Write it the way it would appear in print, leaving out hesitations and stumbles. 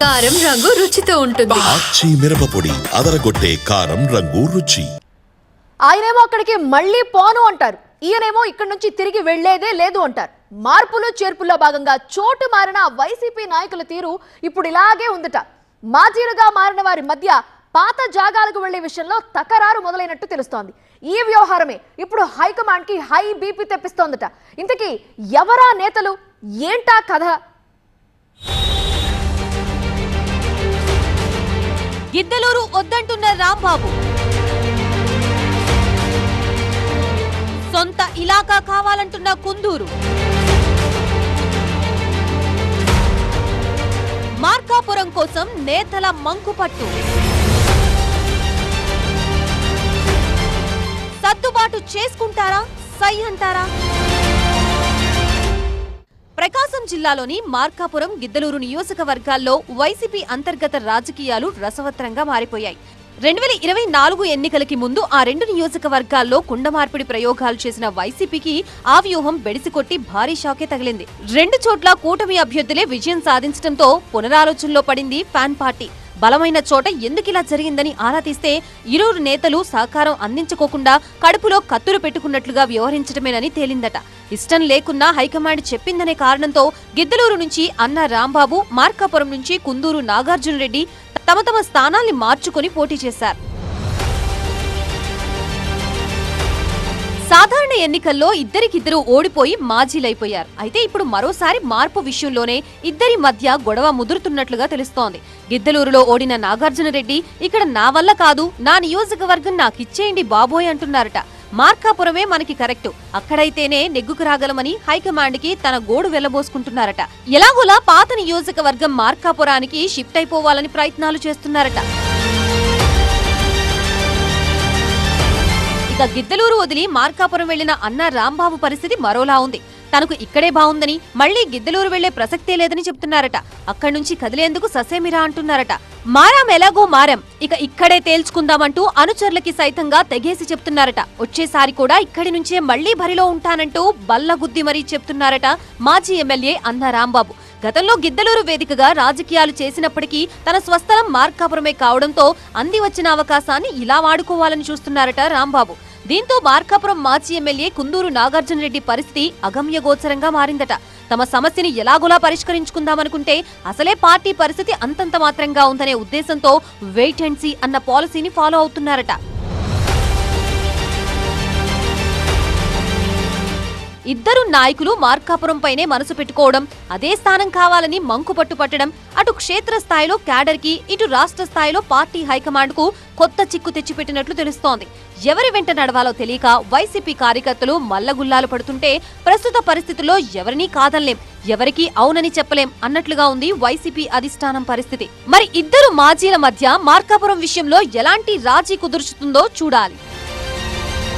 కారం రంగు రుచితో ఉంటుంది. ఆచి మిరపపొడి అదరగొట్టే కారం రంగు రుచి. ఆయనేమో అక్కడికి మళ్ళీ పోను అంటారు, ఈయనేమో ఇక్కడి నుంచి తిరిగి వెళ్లేదే లేదు అంటారు. మార్పులు చేర్పుల్లో భాగంగా చోటు మారిన వైసీపీ నాయకుల తీరు ఇప్పుడు ఇలాగే ఉందట. మాజీలుగా మారిన వారి మధ్య పాత జాగాలకు వెళ్లే విషయంలో తకరారు మొదలైనట్టు తెలుస్తోంది. ఈ వ్యవహారమే ఇప్పుడు హైకమాండ్ కి హై బీపీ తెప్పిస్తోందట. ఇంతకీ ఎవరా నేతలు, ఏంటా కథ? గిద్దలూరు వద్దంటున్న రాంబాబు, సొంత ఇలాకా కావాలంటున్న కుందూరు, మార్కాపురం కోసం నేతల మంకుపట్టు, సర్దుబాటు చేసుకుంటారా, సై అంటారా? ప్రకాశం జిల్లాలోని మార్కాపురం, గిద్దలూరు నియోజకవర్గాల్లో వైసీపీ అంతర్గత రాజకీయాలు రసవత్రంగా మారిపోయాయి. 2024 ఎన్నికలకి ముందు ఆ రెండు నియోజకవర్గాల్లో కుండమార్పిడి ప్రయోగాలు చేసిన వైసీపీకి ఆ వ్యూహం బెడిసికొట్టి భారీ షాకే తగిలింది. రెండు చోట్ల కూటమి అభ్యర్థులే విజయం సాధించడంతో పునరాలోచనలో పడింది ఫ్యాన్ పార్టీ. బలమైన చోట ఎందుకిలా జరిగిందని ఆరా తీస్తే ఇరువురు నేతలు సహకారం అందించుకోకుండా కడుపులో కత్తులు పెట్టుకున్నట్లుగా వ్యవహరించడమేనని తేలిందట. ఇష్టం లేకున్నా హైకమాండ్ చెప్పిందనే కారణంతో గిద్దలూరు నుంచి అన్న రాంబాబు, మార్కాపురం నుంచి కుందూరు నాగార్జున రెడ్డి తమ తమ స్థానాల్ని మార్చుకుని పోటీ చేశారు. సాధారణ ఎన్నికల్లో ఇద్దరికిద్దరు ఓడిపోయి మాజీలైపోయారు. అయితే ఇప్పుడు మరోసారి మార్పు విషయంలోనే ఇద్దరి మధ్య గొడవ ముదురుతున్నట్లుగా తెలుస్తోంది. గిద్దలూరులో ఓడిన నాగార్జున రెడ్డి ఇక్కడ నా వల్ల కాదు, నా నియోజకవర్గం నాకిచ్చేయండి బాబోయ్ అంటున్నారట. మార్కాపురమే మనకి కరెక్టు, అక్కడైతేనే నెగ్గుకు రాగలమని హైకమాండ్ కి తన గోడు వెళ్లబోసుకుంటున్నారట. ఎలాగోలా పాత నియోజకవర్గం మార్కాపురానికి షిఫ్ట్ అయిపోవాలని ప్రయత్నాలు చేస్తున్నారట. ఇక గిద్దలూరు వదిలి మార్కాపురం వెళ్లిన అన్న రాంబాబు పరిస్థితి మరోలా ఉంది. తనకు ఇక్కడే బావుందని, మళ్లీ గిద్దలూరు వెళ్లే ప్రసక్తే లేదని చెప్తున్నారట. అక్కడి నుంచి కదిలేందుకు ససేమిరా అంటున్నారట. మారాం ఎలాగో మారాం, ఇక ఇక్కడే తేల్చుకుందామంటూ అనుచరులకి సైతంగా తెగేసి చెప్తున్నారట. వచ్చేసారి కూడా ఇక్కడి నుంచే మళ్లీ బరిలో ఉంటానంటూ బల్లగుద్ది మరీ చెప్తున్నారట మాజీ ఎమ్మెల్యే అన్న రాంబాబు. గతంలో గిద్దలూరు వేదికగా రాజకీయాలు చేసినప్పటికీ తన స్వస్థలం మార్కాపురమే కావడంతో అంది వచ్చిన అవకాశాన్ని ఇలా వాడుకోవాలని చూస్తున్నారట రాంబాబు. దీంతో మార్కాపురం మాజీ ఎమ్మెల్యే కుందూరు నాగార్జున రెడ్డి పరిస్థితి అగమ్యగోచరంగా మారిందట. తమ సమస్యని ఎలాగోలా పరిష్కరించుకుందామనుకుంటే అసలే పార్టీ పరిస్థితి అంతంత మాత్రంగా ఉందనే ఉద్దేశంతో వెయిట్ అండ్ సీ అన్న పాలసీని ఫాలో అవుతున్నారట. ఇద్దరు నాయకులు మార్కాపురం పైనే మనసు పెట్టుకోవడం, అదే స్థానం కావాలని మంకుపట్టు పట్టడం అటు క్షేత్రస్థాయిలో క్యాడర్ కి, ఇటు రాష్ట్ర స్థాయిలో పార్టీ హైకమాండ్ కు కొత్త చిక్కు తెచ్చిపెట్టినట్లు తెలుస్తోంది. ఎవరి వెంట నడవాలో తెలియక వైసీపీ కార్యకర్తలు మల్లగుల్లాలు పడుతుంటే ప్రస్తుత పరిస్థితుల్లో ఎవరినీ కాదనలేం, ఎవరికీ అవునని చెప్పలేం అన్నట్లుగా ఉంది వైసీపీ అధిష్టానం పరిస్థితి. మరి ఇద్దరు మాజీల మధ్య మార్కాపురం విషయంలో ఎలాంటి రాజీ కుదుర్చుతుందో చూడాలి.